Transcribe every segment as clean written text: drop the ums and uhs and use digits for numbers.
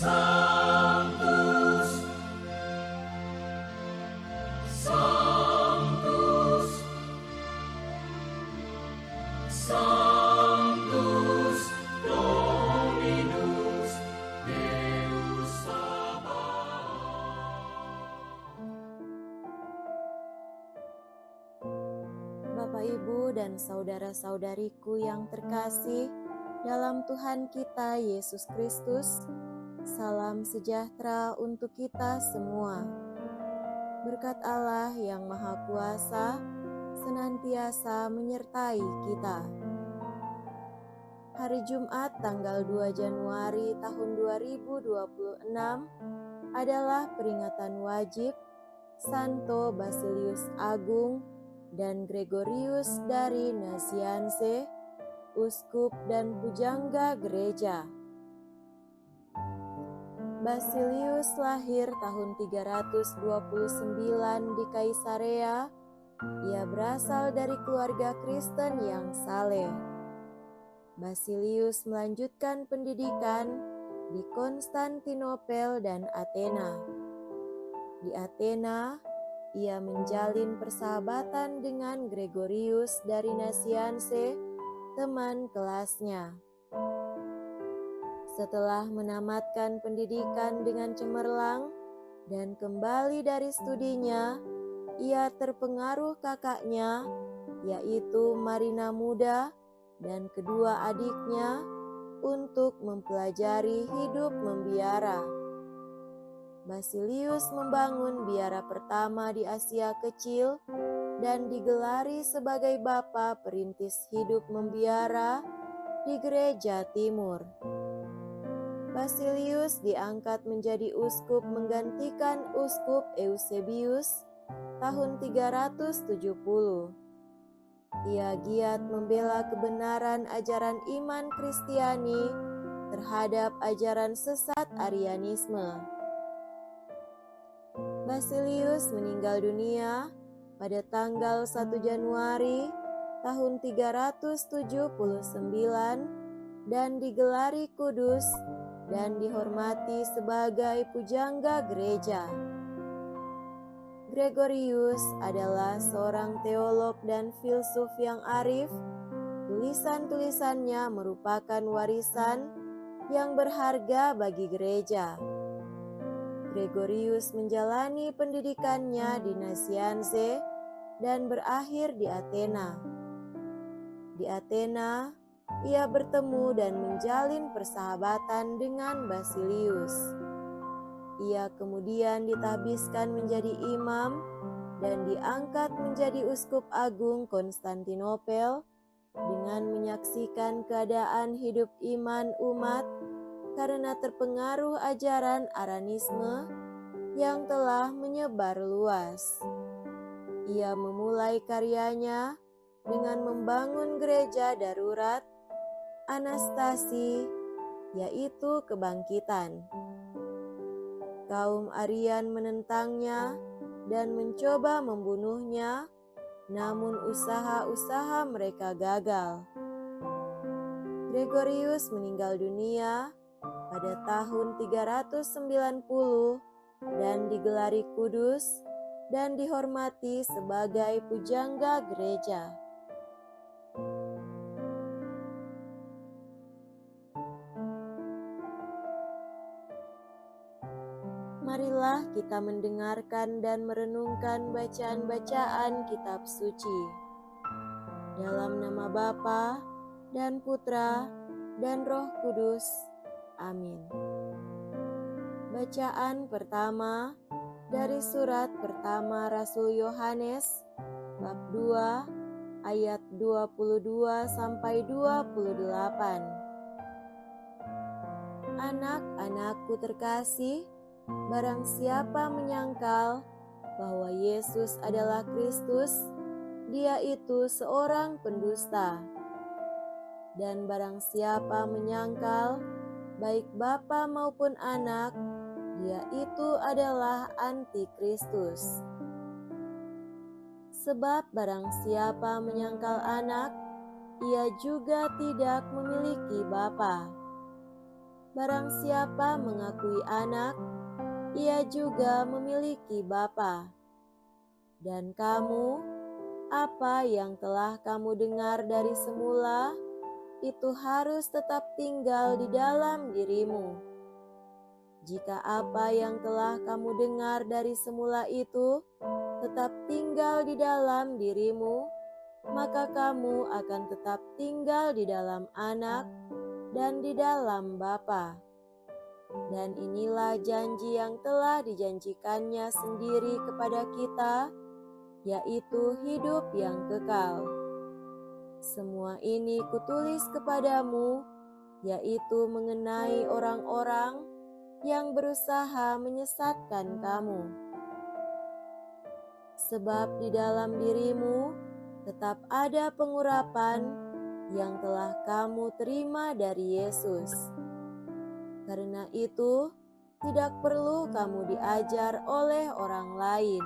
Sanctus, Sanctus, Sanctus Dominus Deus Sabaoth. Bapak, Ibu, dan saudara-saudariku yang terkasih dalam Tuhan kita Yesus Kristus, salam sejahtera untuk kita semua. Berkat Allah yang Maha Kuasa senantiasa menyertai kita. Hari Jumat tanggal 2 Januari tahun 2026 adalah peringatan wajib Santo Basilius Agung dan Gregorius dari Nazianze, Uskup dan Pujangga Gereja. Basilius lahir tahun 329 di Kaisarea. Ia berasal dari keluarga Kristen yang saleh. Basilius melanjutkan pendidikan di Konstantinopel dan Athena. Di Athena, ia menjalin persahabatan dengan Gregorius dari Nazianze, teman kelasnya. Setelah menamatkan pendidikan dengan cemerlang dan kembali dari studinya, ia terpengaruh kakaknya, yaitu Marina Muda, dan kedua adiknya untuk mempelajari hidup membiara. Basilius membangun biara pertama di Asia Kecil dan digelari sebagai Bapa Perintis Hidup Membiara di Gereja Timur. Basilius diangkat menjadi uskup menggantikan Uskup Eusebius tahun 370. Ia giat membela kebenaran ajaran iman Kristiani terhadap ajaran sesat Arianisme. Basilius meninggal dunia pada tanggal 1 Januari tahun 379 dan digelari kudus dan dihormati sebagai pujangga gereja. Gregorius adalah seorang teolog dan filsuf yang arif. Tulisan-tulisannya merupakan warisan yang berharga bagi gereja. Gregorius menjalani pendidikannya di Nazianze dan berakhir di Athena. Di Athena, ia bertemu dan menjalin persahabatan dengan Basilius. Ia kemudian ditahbiskan menjadi imam dan diangkat menjadi uskup agung Konstantinopel dengan menyaksikan keadaan hidup iman umat karena terpengaruh ajaran Arianisme yang telah menyebar luas. Ia memulai karyanya dengan membangun gereja darurat Anastasi, yaitu kebangkitan. Kaum Arian menentangnya dan mencoba membunuhnya, namun usaha-usaha mereka gagal. Gregorius meninggal dunia pada tahun 390 dan digelari kudus dan dihormati sebagai pujangga gereja. Marilah kita mendengarkan dan merenungkan bacaan-bacaan kitab suci. Dalam nama Bapa dan Putra dan Roh Kudus. Amin. Bacaan pertama dari surat pertama Rasul Yohanes, bab 2, ayat 22 sampai 28. Anak-anakku terkasih, barang siapa menyangkal bahwa Yesus adalah Kristus, dia itu seorang pendusta. Dan barang siapa menyangkal baik bapa maupun anak, dia itu adalah antikristus. Sebab barang siapa menyangkal anak, ia juga tidak memiliki bapa. Barang siapa mengakui anak, ia juga memiliki Bapa. Dan kamu, apa yang telah kamu dengar dari semula, itu harus tetap tinggal di dalam dirimu. Jika apa yang telah kamu dengar dari semula itu tetap tinggal di dalam dirimu, maka kamu akan tetap tinggal di dalam anak dan di dalam Bapa. Dan inilah janji yang telah dijanjikannya sendiri kepada kita, yaitu hidup yang kekal. Semua ini kutulis kepadamu, yaitu mengenai orang-orang yang berusaha menyesatkan kamu. Sebab di dalam dirimu tetap ada pengurapan yang telah kamu terima dari Yesus. Karena itu, tidak perlu kamu diajar oleh orang lain.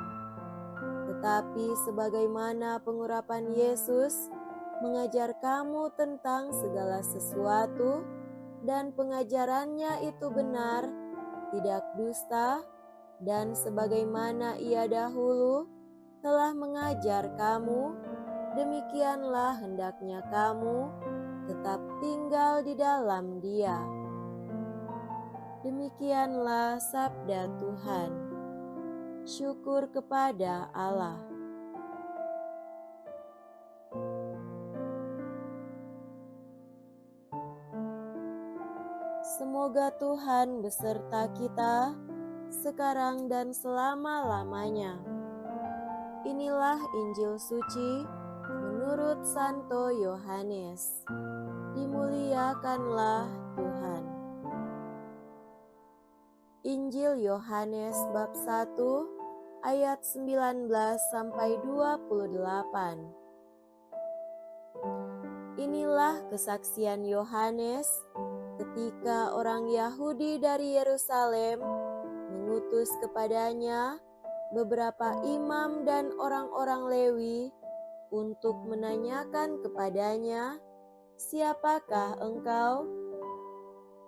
Tetapi sebagaimana pengurapan Yesus mengajar kamu tentang segala sesuatu, dan pengajarannya itu benar, tidak dusta, dan sebagaimana ia dahulu telah mengajar kamu, demikianlah hendaknya kamu tetap tinggal di dalam Dia. Demikianlah sabda Tuhan. Syukur kepada Allah. Semoga Tuhan beserta kita sekarang dan selama-lamanya. Inilah Injil suci menurut Santo Yohanes. Dimuliakanlah Tuhan. Injil Yohanes bab 1 ayat 19 sampai 28. Inilah kesaksian Yohanes ketika orang Yahudi dari Yerusalem mengutus kepadanya beberapa imam dan orang-orang Lewi untuk menanyakan kepadanya, "Siapakah engkau?"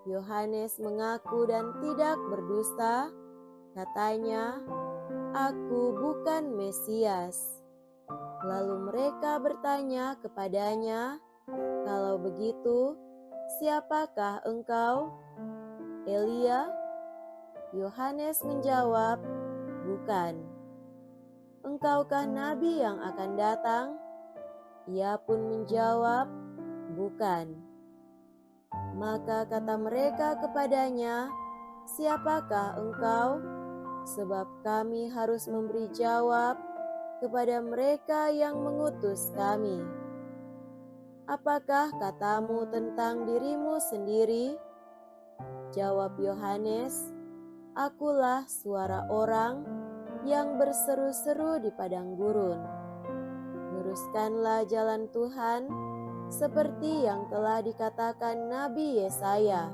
Yohanes mengaku dan tidak berdusta. Katanya, "Aku bukan Mesias." Lalu mereka bertanya kepadanya, "Kalau begitu, siapakah engkau? Elia?" Yohanes menjawab, "Bukan." "Engkaukah nabi yang akan datang?" Ia pun menjawab, "Bukan." Maka kata mereka kepadanya, "Siapakah engkau? Sebab kami harus memberi jawab kepada mereka yang mengutus kami. Apakah katamu tentang dirimu sendiri?" Jawab Yohanes, "Akulah suara orang yang berseru-seru di padang gurun. Luruskanlah jalan Tuhan, seperti yang telah dikatakan Nabi Yesaya."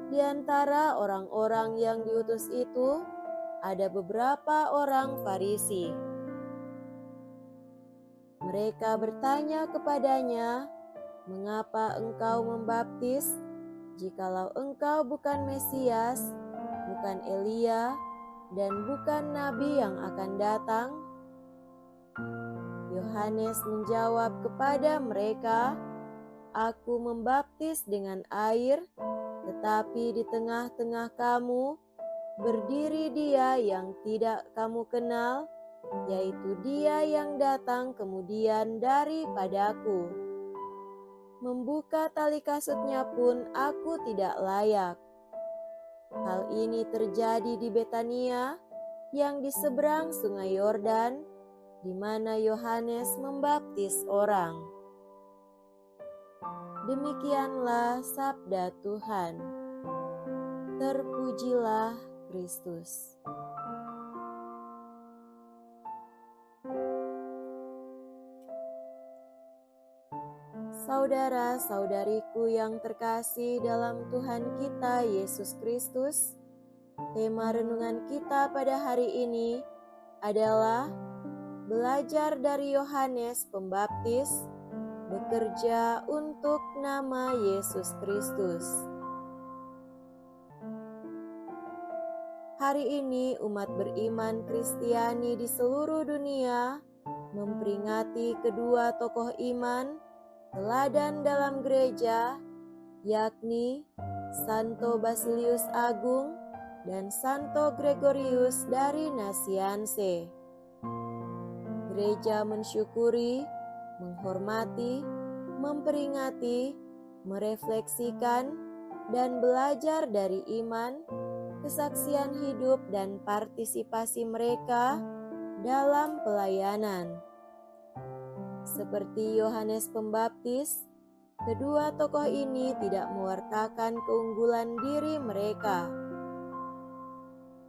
Di antara orang-orang yang diutus itu, ada beberapa orang Farisi. Mereka bertanya kepadanya, "Mengapa engkau membaptis, jikalau engkau bukan Mesias, bukan Elia, dan bukan nabi yang akan datang?" Yohanes menjawab kepada mereka, "Aku membaptis dengan air, tetapi di tengah-tengah kamu berdiri Dia yang tidak kamu kenal, yaitu Dia yang datang kemudian daripadaku. Membuka tali kasutnya pun aku tidak layak." Hal ini terjadi di Betania yang di seberang Sungai Yordan, di mana Yohanes membaptis orang. Demikianlah sabda Tuhan. Terpujilah Kristus. Saudara-saudariku yang terkasih dalam Tuhan kita Yesus Kristus, tema renungan kita pada hari ini adalah belajar dari Yohanes Pembaptis, bekerja untuk nama Yesus Kristus. Hari ini umat beriman Kristiani di seluruh dunia memperingati kedua tokoh iman teladan dalam gereja, yakni Santo Basilius Agung dan Santo Gregorius dari Nasianse. Gereja mensyukuri, menghormati, memperingati, merefleksikan, dan belajar dari iman, kesaksian hidup, dan partisipasi mereka dalam pelayanan. Seperti Yohanes Pembaptis, kedua tokoh ini tidak mewartakan keunggulan diri mereka.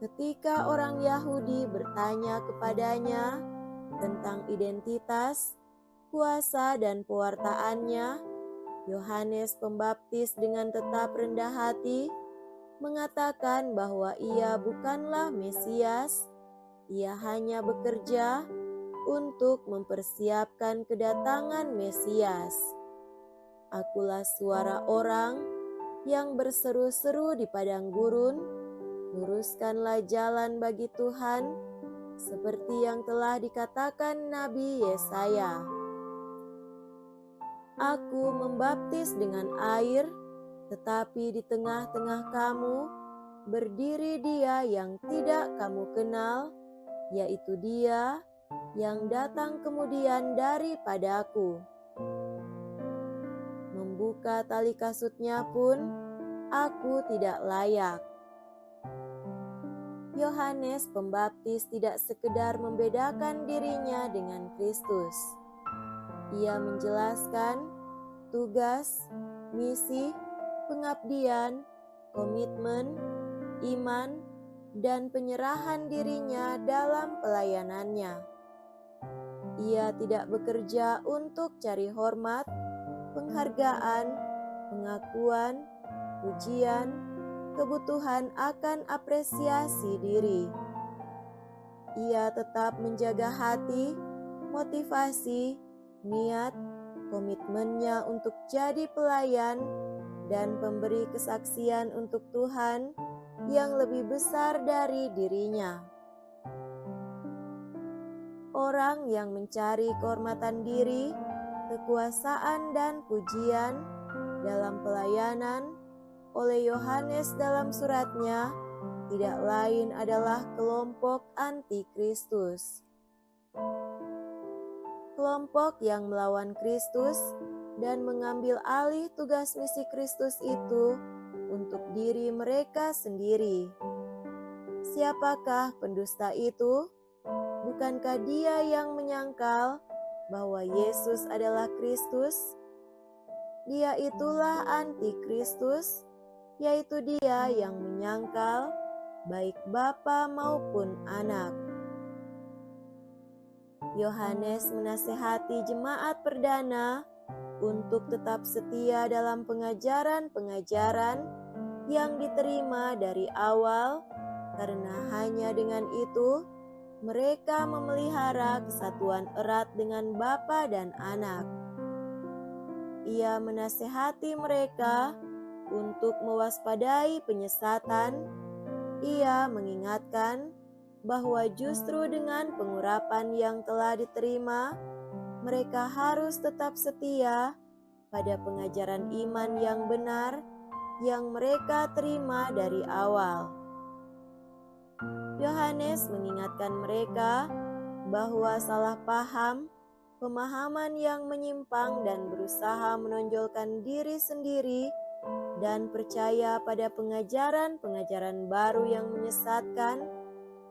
Ketika orang Yahudi bertanya kepadanya tentang identitas, kuasa, dan pewartaannya, Yohanes Pembaptis dengan tetap rendah hati mengatakan bahwa ia bukanlah Mesias, ia hanya bekerja untuk mempersiapkan kedatangan Mesias. Akulah suara orang yang berseru-seru di padang gurun, luruskanlah jalan bagi Tuhan, seperti yang telah dikatakan Nabi Yesaya. Aku membaptis dengan air, tetapi di tengah-tengah kamu berdiri Dia yang tidak kamu kenal, yaitu Dia yang datang kemudian daripadaku. Membuka tali kasutnya pun aku tidak layak. Yohanes Pembaptis tidak sekedar membedakan dirinya dengan Kristus. Ia menjelaskan tugas, misi, pengabdian, komitmen, iman, dan penyerahan dirinya dalam pelayanannya. Ia tidak bekerja untuk cari hormat, penghargaan, pengakuan, pujian, kebutuhan akan apresiasi diri. Ia tetap menjaga hati, motivasi, niat, komitmennya untuk jadi pelayan dan pemberi kesaksian untuk Tuhan yang lebih besar dari dirinya. Orang yang mencari kehormatan diri, kekuasaan, dan pujian dalam pelayanan oleh Yohanes dalam suratnya tidak lain adalah kelompok anti-Kristus. Kelompok yang melawan Kristus dan mengambil alih tugas misi Kristus itu untuk diri mereka sendiri. Siapakah pendusta itu? Bukankah dia yang menyangkal bahwa Yesus adalah Kristus? Dia itulah anti-Kristus, yaitu dia yang menyangkal baik Bapa maupun Anak. Yohanes menasehati jemaat perdana untuk tetap setia dalam pengajaran-pengajaran yang diterima dari awal, karena hanya dengan itu mereka memelihara kesatuan erat dengan Bapa dan Anak. Ia menasehati mereka untuk mewaspadai penyesatan. Ia mengingatkan bahwa justru dengan pengurapan yang telah diterima, mereka harus tetap setia pada pengajaran iman yang benar yang mereka terima dari awal. Yohanes mengingatkan mereka bahwa salah paham, pemahaman yang menyimpang dan berusaha menonjolkan diri sendiri dan percaya pada pengajaran-pengajaran baru yang menyesatkan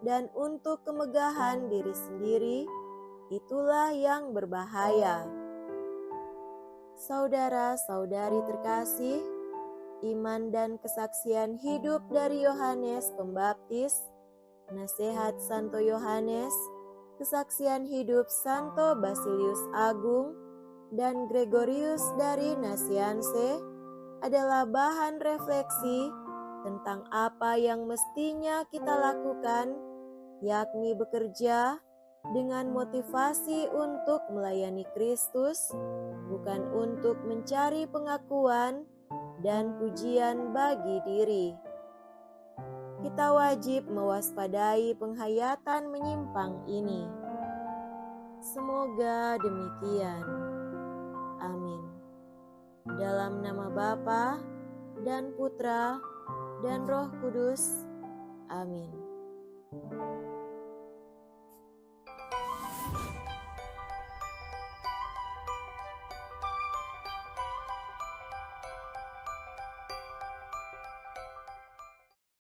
dan untuk kemegahan diri sendiri, itulah yang berbahaya. Saudara-saudari terkasih, iman dan kesaksian hidup dari Yohanes Pembaptis, nasihat Santo Yohanes, kesaksian hidup Santo Basilius Agung, dan Gregorius dari Nasianse adalah bahan refleksi tentang apa yang mestinya kita lakukan, yakni bekerja dengan motivasi untuk melayani Kristus, bukan untuk mencari pengakuan dan pujian bagi diri. kita wajib mewaspadai penghayatan menyimpang ini. Semoga demikian. Amin. Dalam nama Bapa dan Putra dan Roh Kudus. Amin.